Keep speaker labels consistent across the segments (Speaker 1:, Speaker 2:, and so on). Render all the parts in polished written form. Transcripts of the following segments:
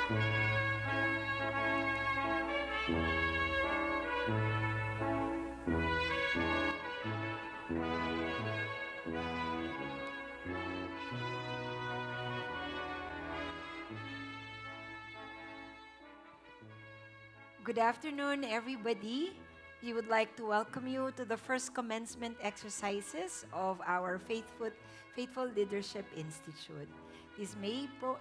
Speaker 1: Good afternoon, everybody. We would like to welcome you to the first commencement exercises of our Faithful Leadership Institute.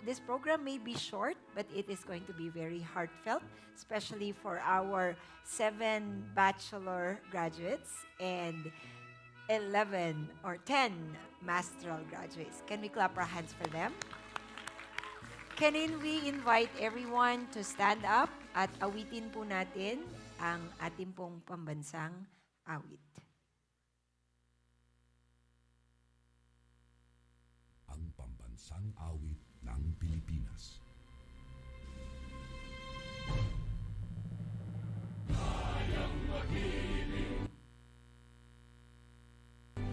Speaker 1: This program may be short, but it is going to be very heartfelt, especially for our 7 bachelor graduates and 11 or 10 masteral graduates. Can we clap our hands for them? Can we invite everyone to stand up at awitin po natin ang ating pong pambansang awit.
Speaker 2: Ang pambansang awit ng Pilipinas. Kayang magiliw,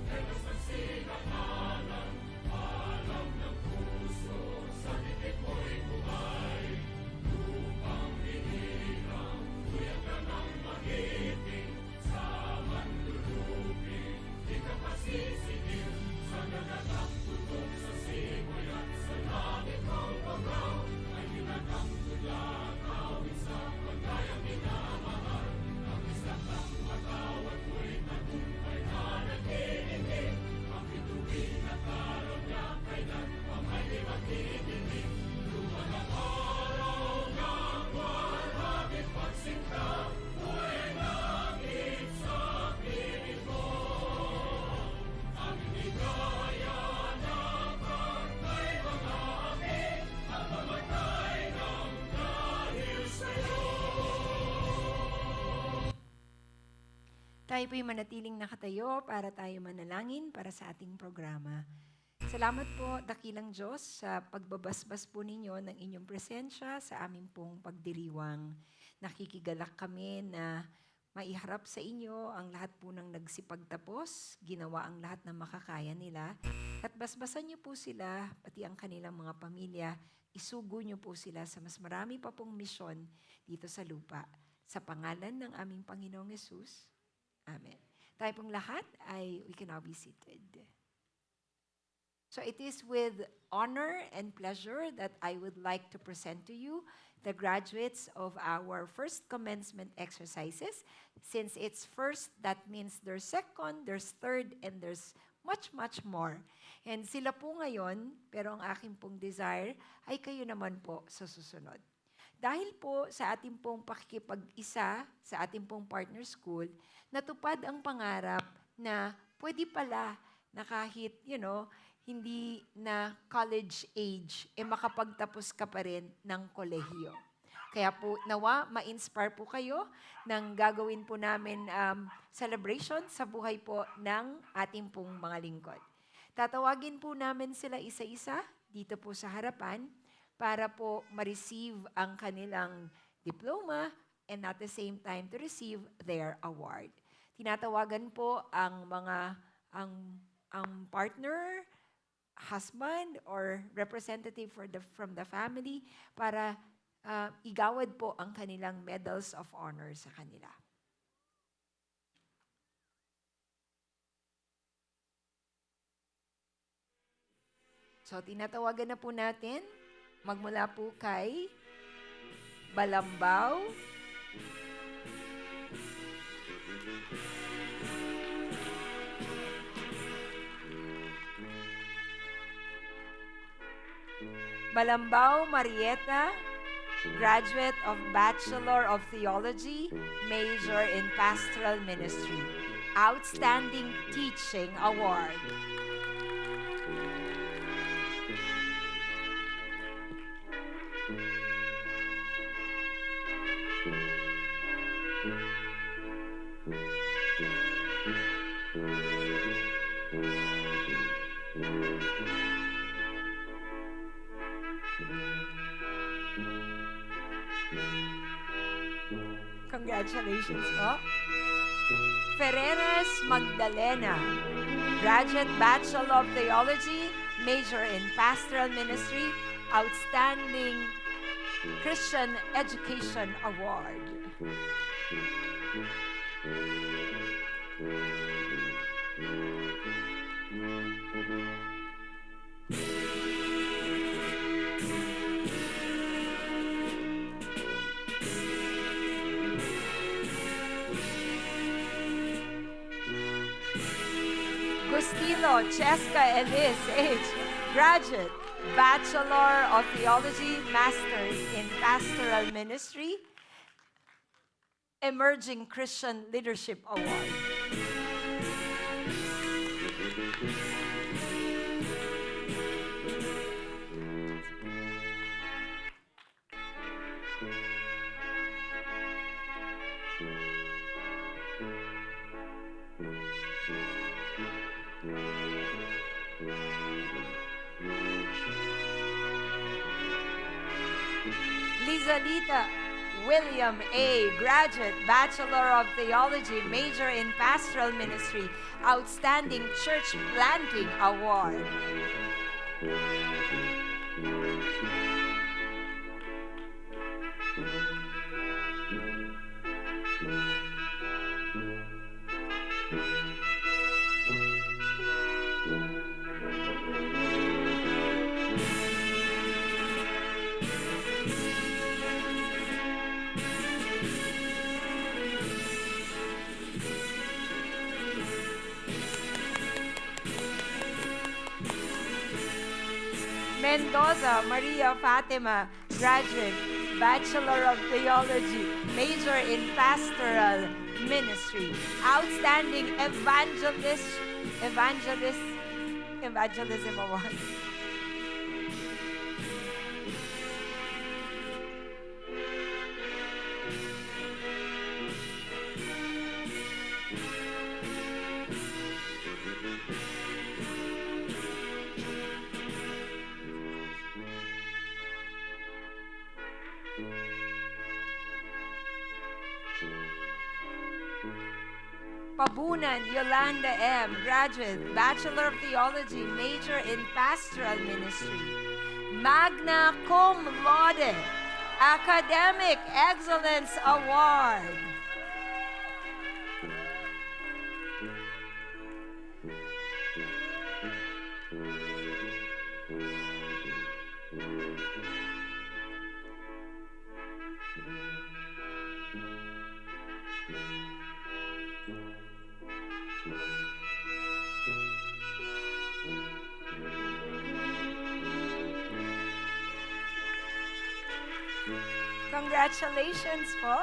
Speaker 2: Diyos ang sinakalan, alam ng puso, sa titik mo'y buhay. Lupang hinirang, tuyag ka ng magiting, sa manluluping, di ka pasisihin, sa nagagang tutok sa simoy at sa langit mong pagaw, ay hinatang tula, awit sa pagkayang minamahal, ang isang ng matawad mo'y tagumpay na nag-iindig, ang bituin at araw niya kailan pa may di magdidinig, luman ang araw ng walang pagsinta, buhay langit sa piling mo, ang higaya ng pagkay mga api, ang mamatay ng dahil sa'yo.
Speaker 1: Tayo po'y manatiling nakatayo para tayo manalangin para sa ating programa. Salamat po, dakilang Diyos, sa pagbabasbas po ninyo ng inyong presensya sa aming pong pagdiriwang. Nakikigalak kami na maiharap sa inyo ang lahat po ng nagsipagtapos, ginawa ang lahat na makakaya nila, at basbasan niyo po sila, pati ang kanilang mga pamilya, isugo niyo po sila sa mas marami pa pong misyon dito sa lupa. Sa pangalan ng aming Panginoong Yesus, Amen. Tayo pong lahat we can now be seated. So it is with honor and pleasure that I would like to present to you the graduates of our first commencement exercises. Since it's first, that means there's second, there's third, and there's much, much more. And sila po ngayon, pero ang aking pong desire ay kayo naman po sa susunod. Dahil po sa ating pong pakikipag-isa, sa ating pong partner school, natupad ang pangarap na pwede pala na kahit, hindi na college age, makapagtapos ka pa rin ng kolehiyo. Kaya po, nawa, ma-inspire po kayo ng gagawin po namin celebration sa buhay po ng ating pong mga lingkod. Tatawagin po namin sila isa-isa dito po sa harapan para po ma-receive ang kanilang diploma and at the same time to receive their award. Tinatawagan po ang partner, husband, or representative from the family para igawad po ang kanilang medals of honor sa kanila. So, tinatawagan na po natin magmula po kay Balambaw, Marieta, graduate of Bachelor of Theology, major in Pastoral Ministry, Outstanding Teaching Award. Congratulations po. Ferreras Magdalena, graduate Bachelor of Theology, major in Pastoral Ministry, outstanding Christian Education Award. Gustilo Cheska Elis H., graduate, Bachelor of Theology, Masters in Pastoral Ministry, Emerging Christian Leadership Award. Lizalita William A., graduate, Bachelor of Theology, major in Pastoral Ministry, Outstanding Church Planting Award. Mendoza Maria Fatima, graduate, Bachelor of Theology, major in Pastoral Ministry, Outstanding Evangelism Award. Pabunan Yolanda M., graduate, Bachelor of Theology, major in Pastoral Ministry, magna cum laude, Academic Excellence Award. Congratulations po.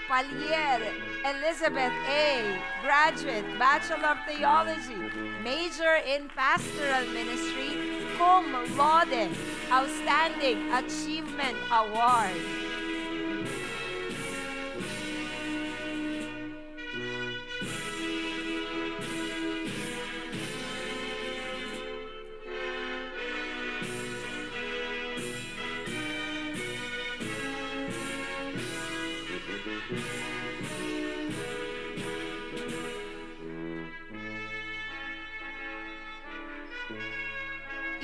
Speaker 1: Palier Elizabeth A., graduate, Bachelor of Theology, major in Pastoral Ministry, cum laude, Outstanding Achievement Award.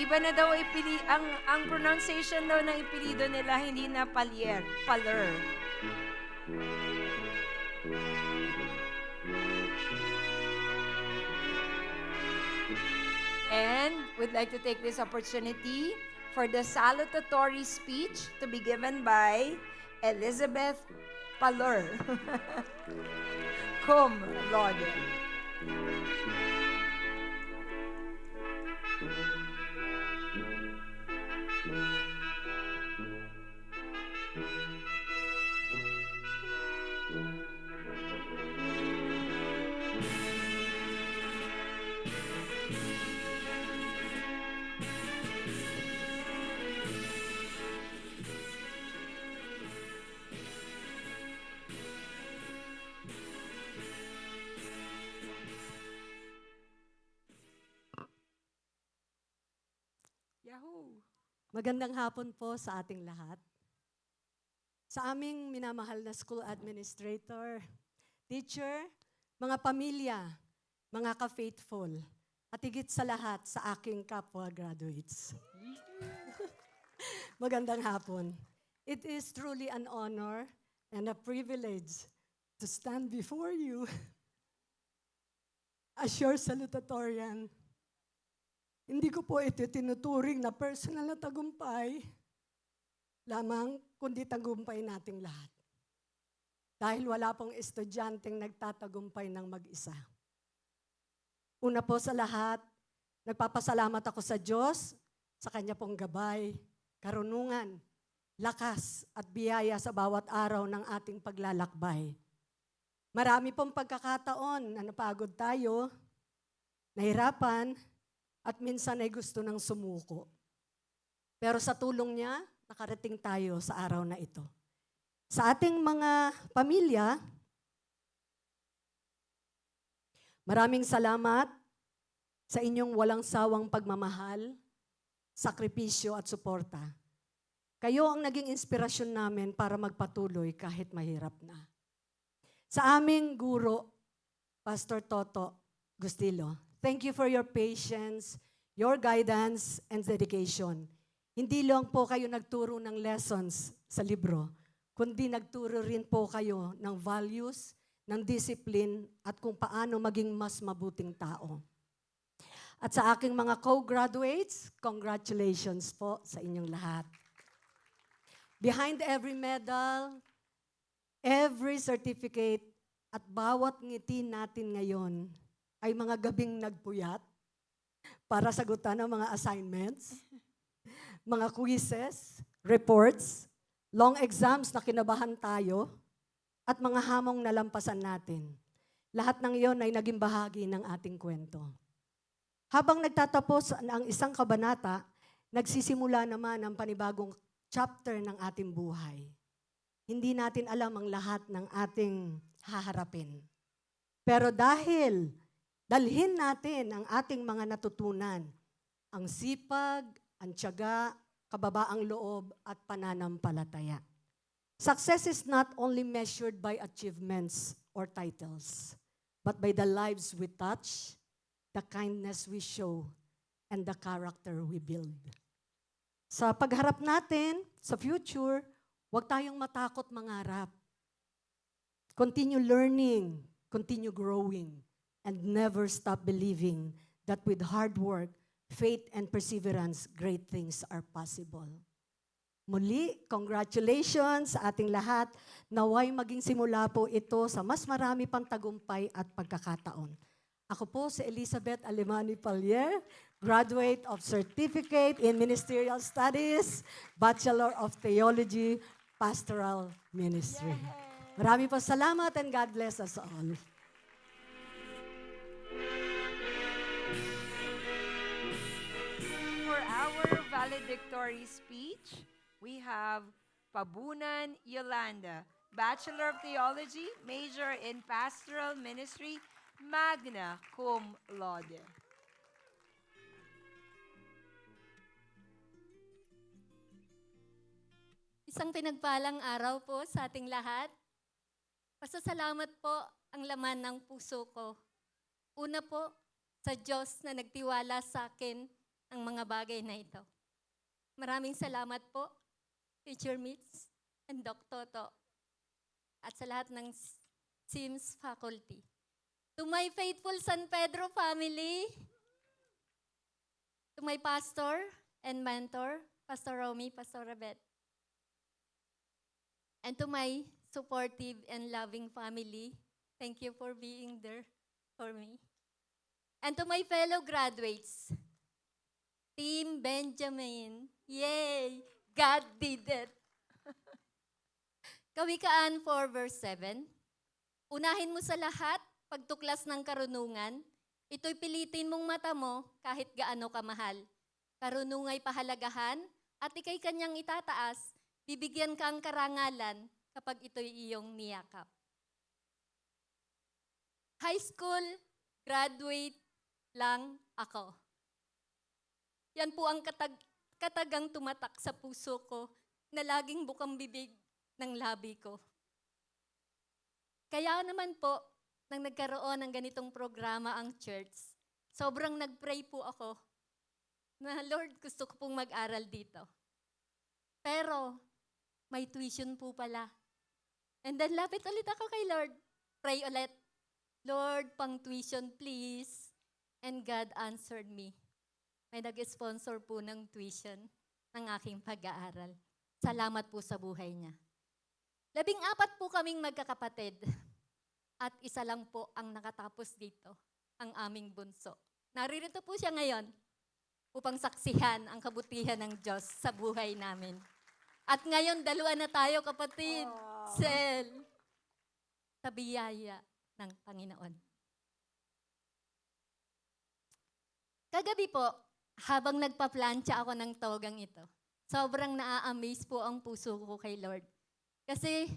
Speaker 1: Iba na daw ang pronunciation daw ng ipilido nila, hindi na Palier, Paler. And we'd like to take this opportunity for the salutatory speech to be given by Elizabeth Paler. Cum laude. Yahoo!
Speaker 3: Magandang hapon po sa ating lahat. Sa aming minamahal na school administrator, teacher, mga pamilya, mga ka-faithful, at higit sa lahat sa aking kapwa graduates. Magandang hapon. It is truly an honor and a privilege to stand before you as your salutatorian. Hindi ko po ito tinuturing na personal na tagumpay lamang, kundi tagumpay nating lahat. Dahil wala pong estudyanteng nagtatagumpay ng mag-isa. Una po sa lahat, nagpapasalamat ako sa Diyos, sa Kanya pong gabay, karunungan, lakas at biyaya sa bawat araw ng ating paglalakbay. Marami pong pagkakataon na napagod tayo, nahirapan, at minsan ay gusto ng sumuko. Pero sa tulong niya, nakarating tayo sa araw na ito. Sa ating mga pamilya, maraming salamat sa inyong walang sawang pagmamahal, sakripisyo at suporta. Kayo ang naging inspirasyon namin para magpatuloy kahit mahirap na. Sa aming guro, Pastor Toto Gustilo, thank you for your patience, your guidance, and dedication. Hindi lang po kayo nagturo ng lessons sa libro, kundi nagturo rin po kayo ng values, ng discipline, at kung paano maging mas mabuting tao. At sa aking mga co-graduates, congratulations po sa inyong lahat. Behind every medal, every certificate, at bawat ngiti natin ngayon ay mga gabing nagpuyat para sagutan ang mga assignments, mga quizzes, reports, long exams na kinabahan tayo, at mga hamong nalampasan natin. Lahat ng iyon ay naging bahagi ng ating kwento. Habang nagtatapos ang isang kabanata, nagsisimula naman ang panibagong chapter ng ating buhay. Hindi natin alam ang lahat ng ating haharapin. Pero dalhin natin ang ating mga natutunan, ang sipag, ang tiyaga, kababaang loob, at pananampalataya. Success is not only measured by achievements or titles, but by the lives we touch, the kindness we show, and the character we build. Sa pagharap natin, sa future, huwag tayong matakot mangarap. Continue learning, continue growing, and never stop believing that with hard work, faith, and perseverance, great things are possible. Muli, congratulations sa ating lahat. Naway maging simula po ito sa mas marami pang tagumpay at pagkakataon. Ako po si Elizabeth Alemani Pallier, graduate of Certificate in Ministerial Studies, Bachelor of Theology, Pastoral Ministry. Marami po salamat and God bless us all.
Speaker 1: For our valedictory speech, we have Pabunan Yolanda, Bachelor of Theology, major in Pastoral Ministry, magna cum laude.
Speaker 4: Isang pinagpalang araw po sa ating lahat. Pasasalamat po ang laman ng puso ko. Una po, sa Diyos na nagtiwala sa akin ang mga bagay na ito. Maraming salamat po, Teacher Mitz and Doc Toto, at sa lahat ng SIMS faculty. To my faithful San Pedro family, to my pastor and mentor, Pastor Romy, Pastor Rabet, and to my supportive and loving family, thank you for being there for me. And to my fellow graduates, Team Benjamin, yay! God did it! Kawikaan 4 verse 7, unahin mo sa lahat, pagtuklas ng karunungan, ito'y pilitin mong mata mo kahit gaano kamahal. Karunungay pahalagahan at ikay kanyang itataas, bibigyan kang karangalan kapag ito'y iyong niyakap. High school graduate lang ako. Yan po ang katagang tumatak sa puso ko na laging bukang bibig ng labi ko. Kaya naman po, nang nagkaroon ng ganitong programa ang church, sobrang nag-pray po ako na, Lord, gusto ko pong mag-aral dito. Pero, may tuition po pala. And then, lapit ulit ako kay Lord. Pray ulit, Lord, pang tuition please. And God answered me. May nag-sponsor po ng tuition ng aking pag-aaral. Salamat po sa buhay niya. 14 po kaming magkakapatid. At isa lang po ang nakatapos dito, ang aming bunso. Naririto po siya ngayon upang saksihan ang kabutihan ng Diyos sa buhay namin. At ngayon, 2 na tayo, kapatid. Sel. Sa biyaya ng Panginoon. Kagabi po, habang nagpa-plancha ako ng togang ito, sobrang naa-amaze po ang puso ko kay Lord. Kasi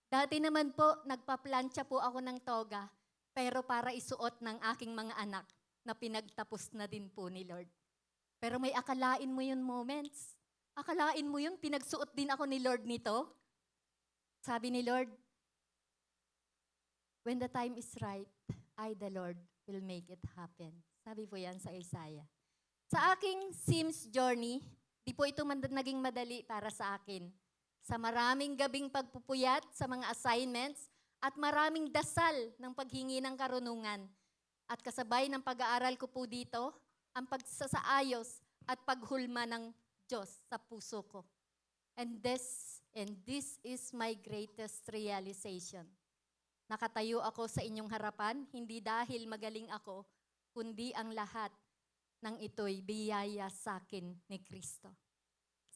Speaker 4: dati naman po, nagpa-plancha po ako ng toga, pero para isuot ng aking mga anak na pinagtapos na din po ni Lord. Pero may akalain mo yun moments. Akalain mo yun, pinagsuot din ako ni Lord nito. Sabi ni Lord, when the time is right, I, the Lord, will make it happen. Sabi po yan sa Isaiah. Sa aking Sims journey, di po ito naging madali para sa akin. Sa maraming gabing pagpupuyat sa mga assignments at maraming dasal ng paghingi ng karunungan. At kasabay ng pag-aaral ko po dito, ang pagsasaayos at paghulma ng Diyos sa puso ko. And this is my greatest realization. Nakatayo ako sa inyong harapan, hindi dahil magaling ako, kundi ang lahat ng ito'y biyaya sa akin ni Kristo.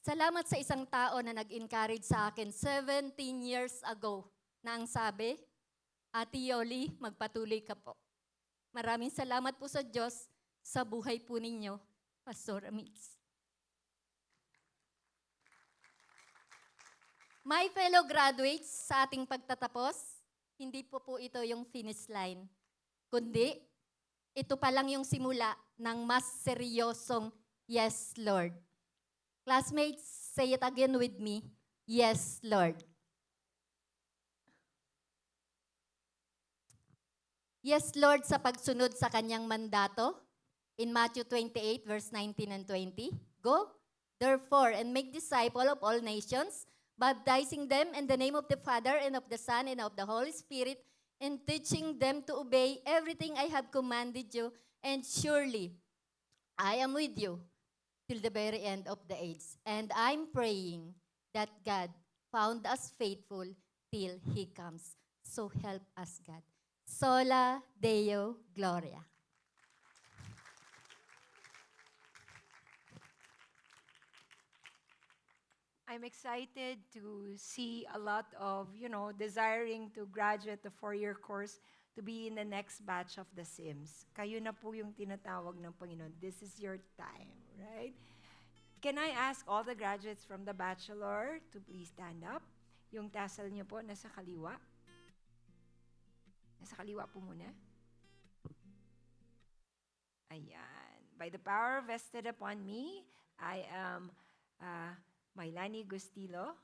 Speaker 4: Salamat sa isang tao na nag-encourage sa akin 17 years ago na ang sabi, Ate Yoli, magpatuloy ka po. Maraming salamat po sa Diyos sa buhay po ninyo, Pastor Amits. My fellow graduates, sa ating pagtatapos, hindi po ito yung finish line, kundi ito pa lang yung simula ng mas seryosong Yes, Lord. Classmates, say it again with me, Yes, Lord. Yes, Lord, sa pagsunod sa kanyang mandato. In Matthew 28, verse 19 and 20, Go, therefore, and make disciples of all nations, baptizing them in the name of the Father and of the Son and of the Holy Spirit, and teaching them to obey everything I have commanded you, and surely I am with you till the very end of the age. And I'm praying that God found us faithful till He comes. So help us, God. Sola Deo Gloria.
Speaker 1: I'm excited to see a lot of, desiring to graduate the 4-year course to be in the next batch of the Sims. Kayo na po yung tinatawag ng Panginoon. This is your time, right? Can I ask all the graduates from the bachelor to please stand up? Yung tassel niyo po nasa kaliwa. Nasa kaliwa po muna. Ayan. By the power vested upon me, I am Maylani Gustilo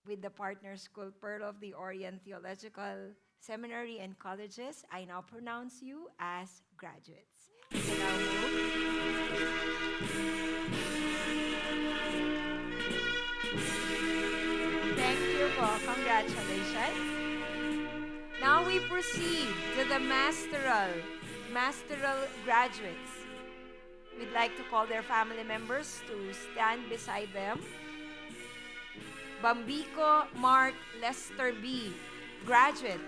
Speaker 1: with the partner school Pearl of the Orient Theological Seminary and Colleges. I now pronounce you as graduates. You can now move. Thank you po. Congratulations. Now we proceed to the masteral graduates. We'd like to call their family members to stand beside them. Bambico Mark Lester B., graduate,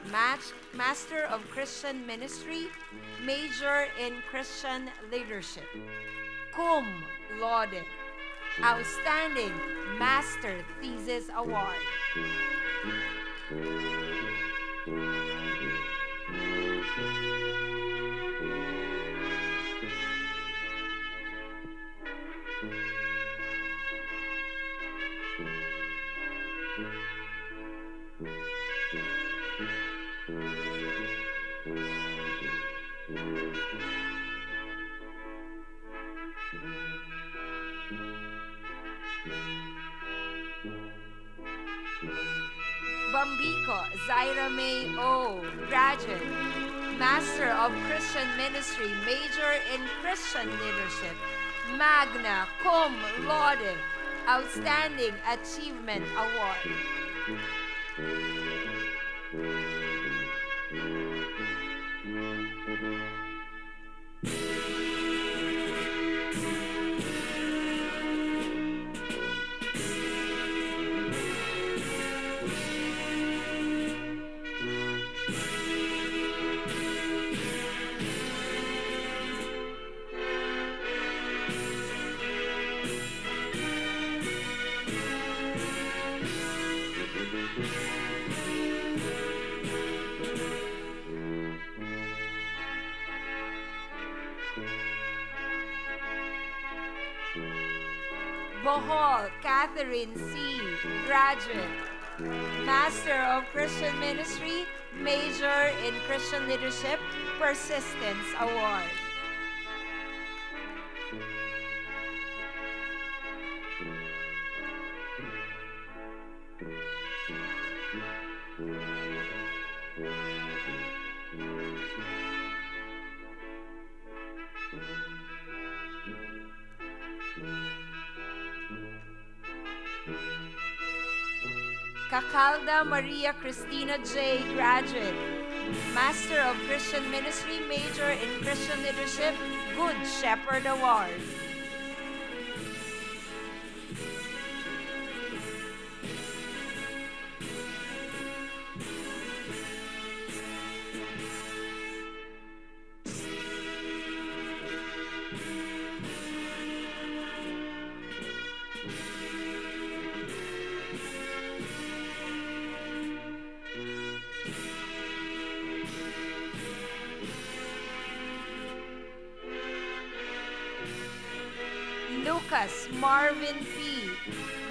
Speaker 1: Master of Christian Ministry, major in Christian Leadership. Cum laude, Outstanding Master Thesis Award. Bambico Zaira May O., graduate, Master of Christian Ministry, Major in Christian Leadership, magna cum laude, Outstanding Achievement Award. Bohol Catherine C., graduate, Master of Christian Ministry, Major in Christian Leadership, Persistence Award. Cacalda Maria Cristina J., graduate, Master of Christian Ministry, Major in Christian Leadership, Good Shepherd Award. Lucas Marvin P.,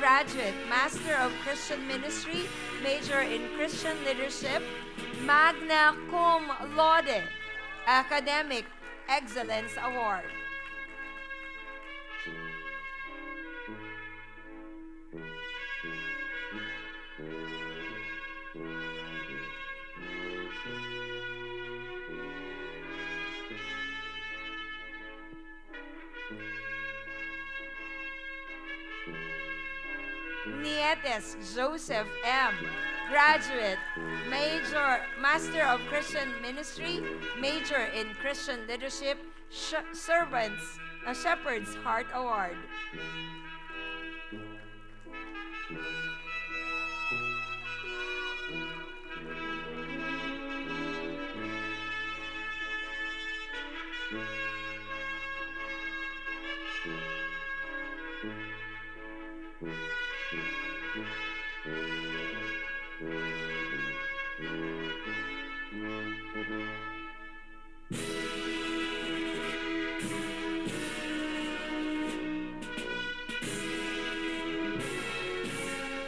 Speaker 1: graduate, Master of Christian Ministry, Major in Christian Leadership, magna cum laude, Academic Excellence Award. Nietes Joseph M., graduate, Master of Christian Ministry, Major in Christian Leadership, Shepherd's Heart Award.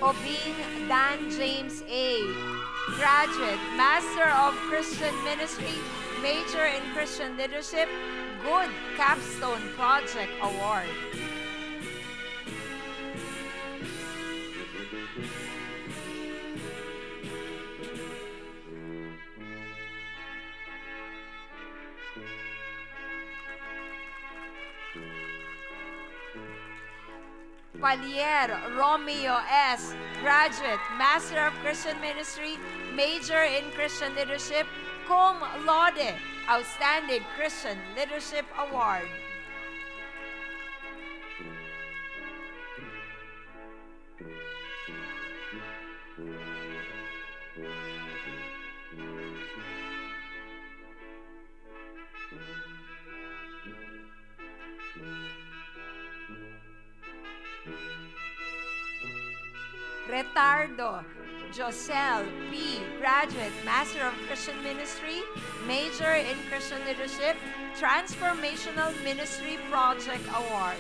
Speaker 1: Obing Dan James A., graduate, Master of Christian Ministry, Major in Christian Leadership, Good Capstone Project Award. Palier Romeo S., graduate, Master of Christian Ministry, Major in Christian Leadership, cum laude, Outstanding Christian Leadership Award. Retardo Josel P., graduate, Master of Christian Ministry, Major in Christian Leadership, Transformational Ministry Project Award.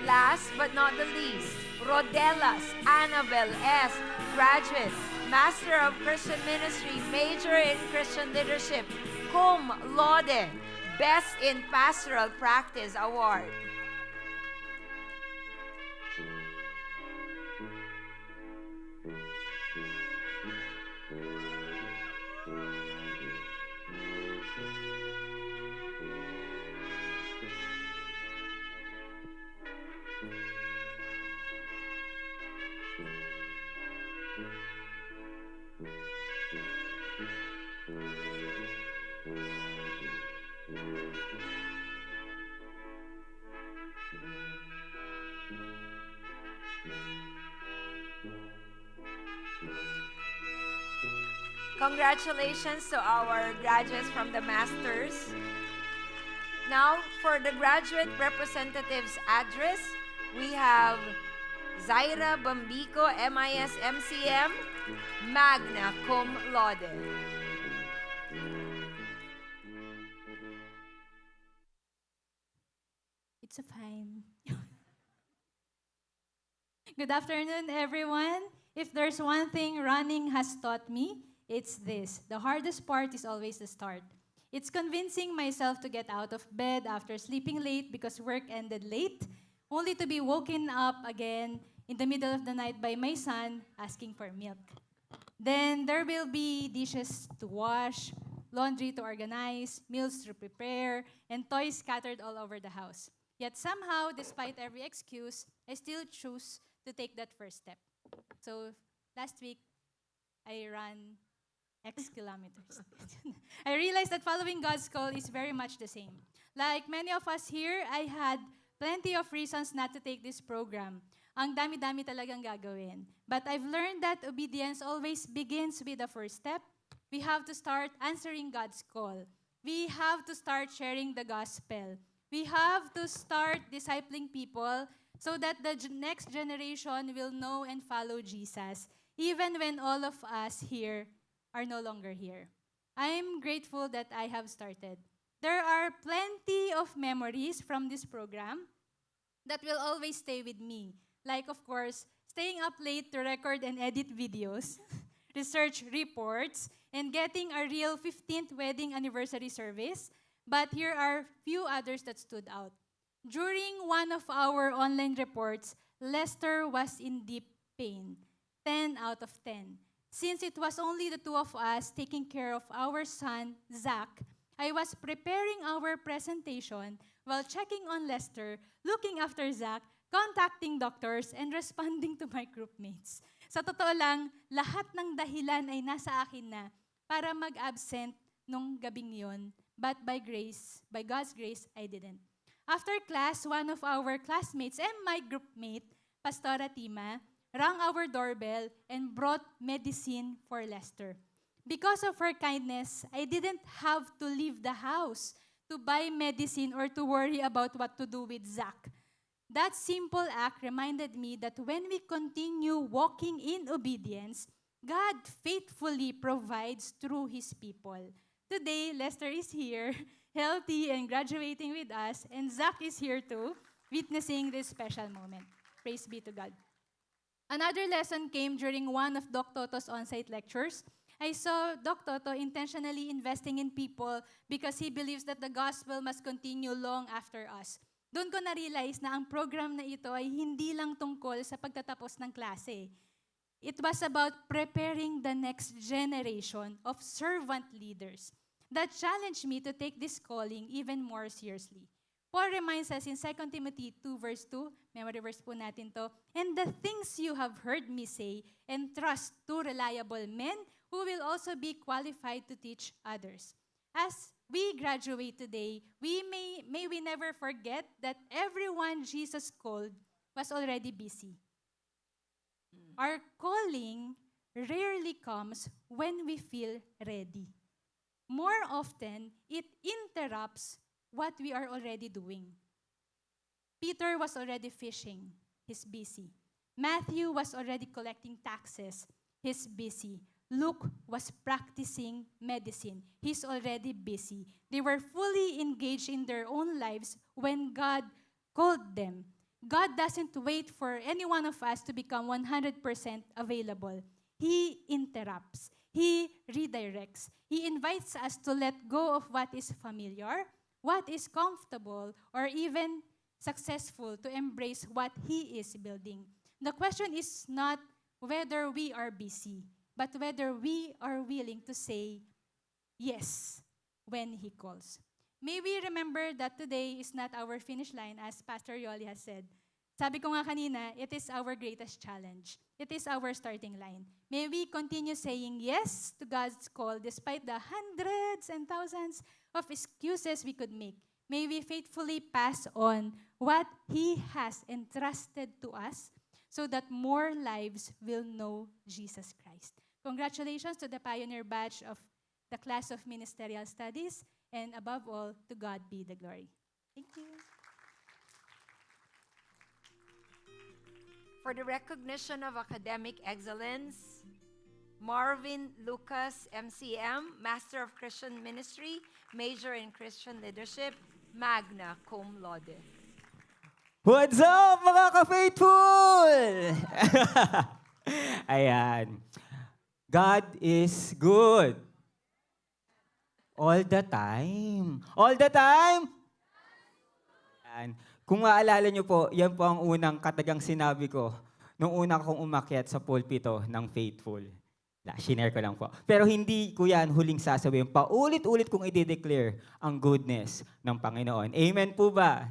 Speaker 1: Last but not the least, Rodelas Annabel S., graduate, Master of Christian Ministry, major in Christian Leadership, cum laude, Best in Pastoral Practice Award. Congratulations to our graduates from the Masters. Now, for the graduate representatives address, we have Zaira Bambico, MIS MCM, magna cum laude.
Speaker 5: It's a fine. Good afternoon, everyone. If there's one thing running has taught me, it's this. The hardest part is always the start. It's convincing myself to get out of bed after sleeping late because work ended late, only to be woken up again in the middle of the night by my son asking for milk. Then there will be dishes to wash, laundry to organize, meals to prepare, and toys scattered all over the house. Yet somehow, despite every excuse, I still choose to take that first step. So last week, I ran X kilometers. I realized that following God's call is very much the same. Like many of us here, I had plenty of reasons not to take this program. Ang dami-dami talagang gagawin. But I've learned that obedience always begins with the first step. We have to start answering God's call. We have to start sharing the gospel. We have to start discipling people so that the next generation will know and follow Jesus, even when all of us here are no longer here. I'm grateful that I have started. There are plenty of memories from this program that will always stay with me. Like, of course, staying up late to record and edit videos, research reports, and getting a real 15th wedding anniversary service. But here are few others that stood out. During one of our online reports, Lester was in deep pain, 10 out of 10. Since it was only the two of us taking care of our son, Zach, I was preparing our presentation while checking on Lester, looking after Zach, contacting doctors, and responding to my group mates. Sa totoo lang, lahat ng dahilan ay nasa akin na para mag-absent nung gabing yon. But by grace, by God's grace, I didn't. After class, one of our classmates and my group mate, Pastora Tima, rang our doorbell and brought medicine for Lester. Because of her kindness, I didn't have to leave the house to buy medicine or to worry about what to do with Zach. That simple act reminded me that when we continue walking in obedience, God faithfully provides through His people. Today, Lester is here, healthy and graduating with us, and Zach is here too, witnessing this special moment. Praise be to God. Another lesson came during one of Doc Toto's on-site lectures. I saw Doc Toto intentionally investing in people because he believes that the gospel must continue long after us. Doon ko na-realize na ang program na ito ay hindi lang tungkol sa pagtatapos ng klase. It was about preparing the next generation of servant leaders. That challenged me to take this calling even more seriously. Paul reminds us in 2 Timothy 2 verse 2, memory verse po natin to, and the things you have heard me say, entrust to reliable men who will also be qualified to teach others. As we graduate today, may we never forget that everyone Jesus called was already busy. Our calling rarely comes when we feel ready. More often, it interrupts what we are already doing. Peter was already fishing. He's busy. Matthew was already collecting taxes. He's busy. Luke was practicing medicine. He's already busy. They were fully engaged in their own lives when God called them. God doesn't wait for any one of us to become 100% available. He interrupts. He redirects. He invites us to let go of what is familiar, what is comfortable, or even successful, to embrace what He is building. The question is not whether we are busy, but whether we are willing to say yes when He calls. May we remember that today is not our finish line, as Pastor Yoli has said. Sabi ko nga kanina, it is our greatest challenge. It is our starting line. May we continue saying yes to God's call despite the hundreds and thousands of excuses we could make. May we faithfully pass on what He has entrusted to us so that more lives will know Jesus Christ. Congratulations to the pioneer batch of the class of Ministerial Studies, and above all, to God be the glory. Thank you.
Speaker 1: For the recognition of academic excellence, Marvin Lucas, MCM, Master of Christian Ministry, Major in Christian Leadership, magna cum laude.
Speaker 6: What's up, mga ka-faithful? Ayan. God is good. All the time. All the time? Ayan. Kung maalala nyo po, yan po ang unang katagang sinabi ko nung una kong umakyat sa pulpito ng faithful. Shinare ko lang po. Pero hindi ko yan huling sasabihin. Paulit-ulit kong i-declare ang goodness ng Panginoon. Amen po ba?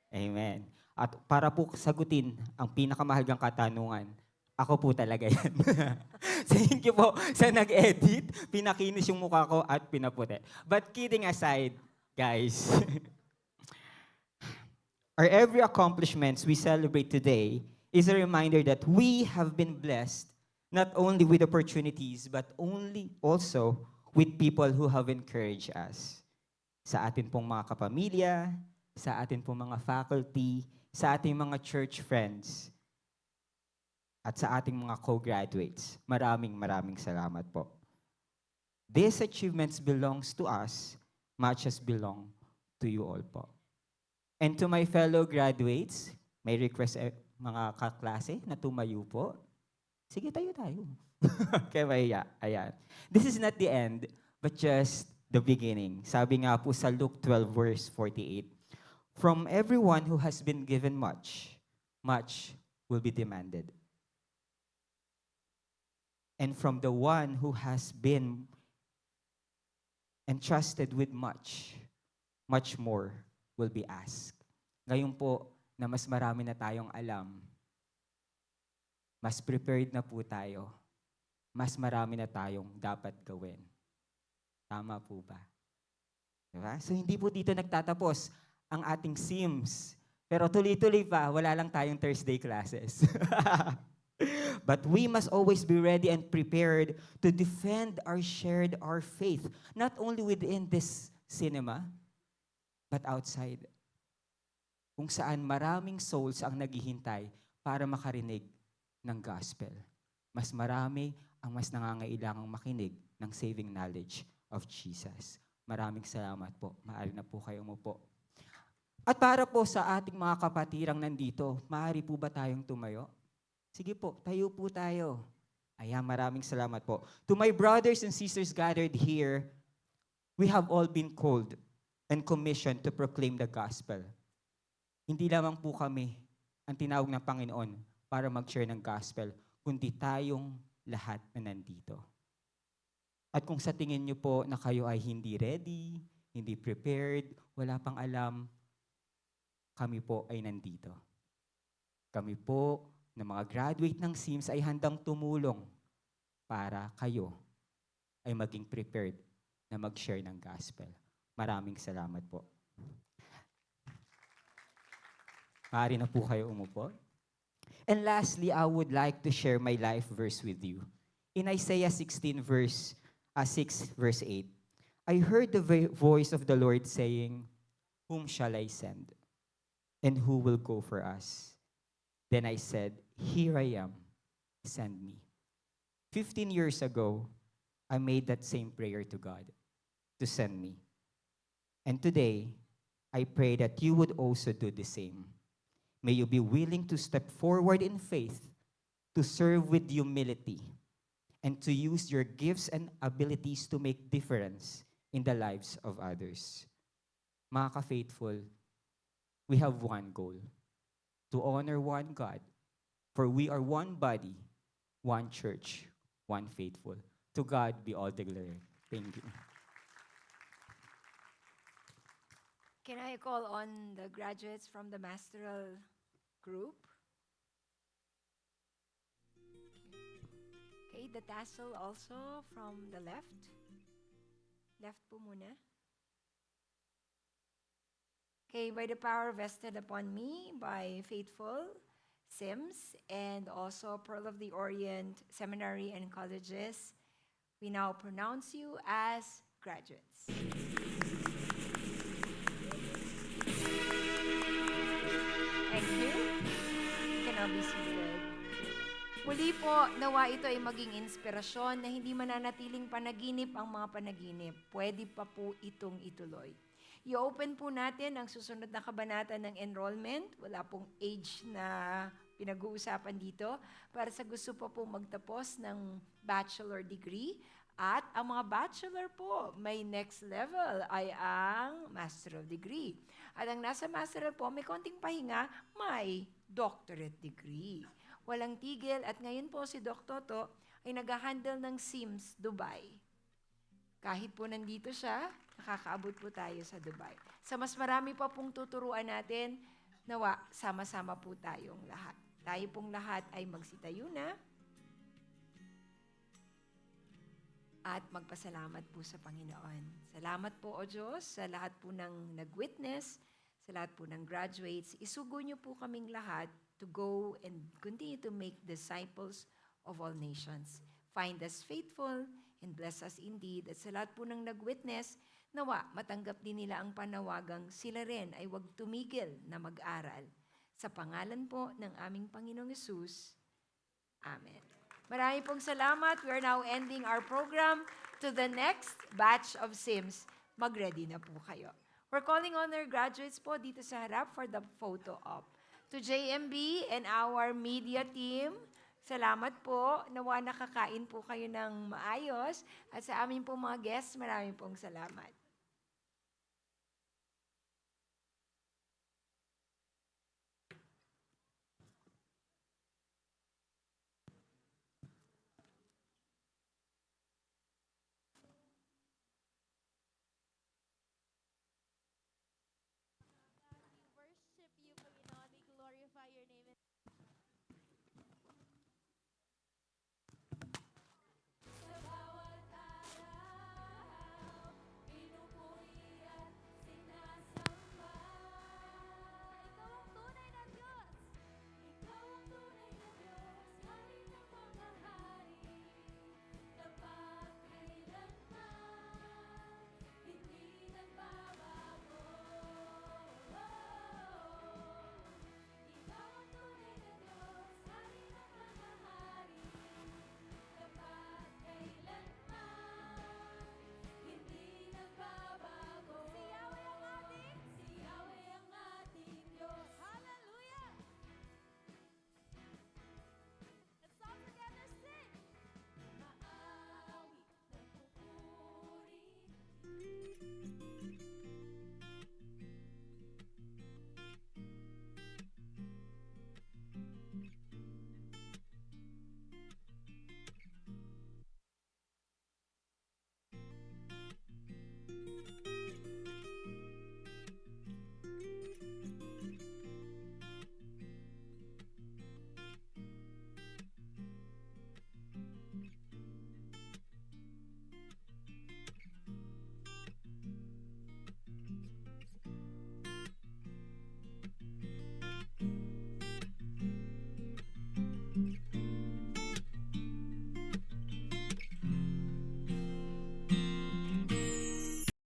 Speaker 6: Amen. At para po sagutin ang pinakamahalagang katanungan, ako po talaga yan. Thank you po sa nag-edit. Pinakinis yung mukha ko at pinaputi. But kidding aside, guys, our every accomplishments we celebrate today is a reminder that we have been blessed not only with opportunities, but also with people who have encouraged us. Sa atin pong mga kapamilya, sa atin pong mga faculty, sa ating mga church friends, at sa ating mga co-graduates. Maraming salamat po. These achievements belongs to us, much as belong to you all po. And to my fellow graduates, may request mga kaklase na tumayo po. Sige, tayo. Okay, maya. Ayan. This is not the end, but just the beginning. Sabi nga po sa Luke 12, verse 48, from everyone who has been given much, much will be demanded. And from the one who has been entrusted with much, much more will be asked. Ngayon po, na mas marami na tayong alam, mas prepared na po tayo, mas marami na tayong dapat gawin. Tama po ba? Diba? So hindi po dito nagtatapos ang ating SIMS. Pero tuloy-tuloy pa, wala lang tayong Thursday classes. But we must always be ready and prepared to defend our faith, not only within this cinema, but outside. Kung saan maraming souls ang naghihintay para makarinig ng gospel. Mas marami ang mas nangangailangang makinig ng saving knowledge of Jesus. Maraming salamat po. Maaari na po kayo umupo. At para po sa ating mga kapatirang nandito, maaari po ba tayong tumayo? Sige po, tayo po tayo. Ayan, maraming salamat po. To my brothers and sisters gathered here, we have all been called and commissioned to proclaim the gospel. Hindi lamang po kami ang tinawag ng Panginoon para mag-share ng gospel, kundi tayong lahat na nandito. At kung sa tingin niyo po na kayo ay hindi ready, hindi prepared, wala pang alam, kami po ay nandito. Kami po na mga graduate ng SIMS ay handang tumulong para kayo ay maging prepared na mag-share ng gospel. Maraming salamat po. Maaari na po kayo umupo. And lastly, I would like to share my life verse with you. In Isaiah 16, verse 6, verse 8, I heard the voice of the Lord saying, whom shall I send? And who will go for us? Then I said, here I am, send me. 15 years ago, I made that same prayer to God to send me. And today, I pray that you would also do the same. May you be willing to step forward in faith, to serve with humility, and to use your gifts and abilities to make difference in the lives of others. Mga ka-faithful, we have one goal, to honor one God, for we are one body, one church, one faithful. To God be all the glory. Thank you.
Speaker 1: Can I call on the graduates from the masteral group? Okay, the tassel also from the left. Left po muna. Okay, by the power vested upon me by faithful Sims and also Pearl of the Orient Seminary and Colleges, we now pronounce you as graduates. Thank you. You can now be seated. Muli po, nawa ito ay maging inspirasyon na hindi mananatiling panaginip ang mga panaginip. Pwede pa po itong ituloy. I-open po natin ang susunod na kabanata ng enrollment. Wala pong age na pinag-uusapan dito. Para sa gusto pa po magtapos ng bachelor degree. At ang mga bachelor po, may next level ay ang masteral degree. At ang nasa masteral po, may konting pahinga, may doctorate degree. Walang tigil at ngayon po si Doc Toto ay nag-handle ng SIMS Dubai. Kahit po nandito siya, nakakaabot po tayo sa Dubai. Sa mas marami pa pong tuturuan natin, nawa, sama-sama po tayong lahat. Tayo pong lahat ay magsitayo na at magpasalamat po sa Panginoon. Salamat po, O Diyos, sa lahat po ng nag-witness, sa lahat po ng graduates. Isugo niyo po kaming lahat to go and continue to make disciples of all nations. Find us faithful and bless us indeed. At sa lahat po ng nag-witness, nawa, matanggap din nila ang panawagang sila rin ay huwag tumigil na mag-aral. Sa pangalan po ng aming Panginoong Hesus. Amen. Marami pong salamat. We are now ending our program. To the next batch of SIMS, mag-ready na po kayo. We're calling on our graduates po dito sa harap for the photo op. To JMB and our media team, salamat po. Nawa nakakain po kayo ng maayos. At sa aming pong mga guests, maraming pong salamat.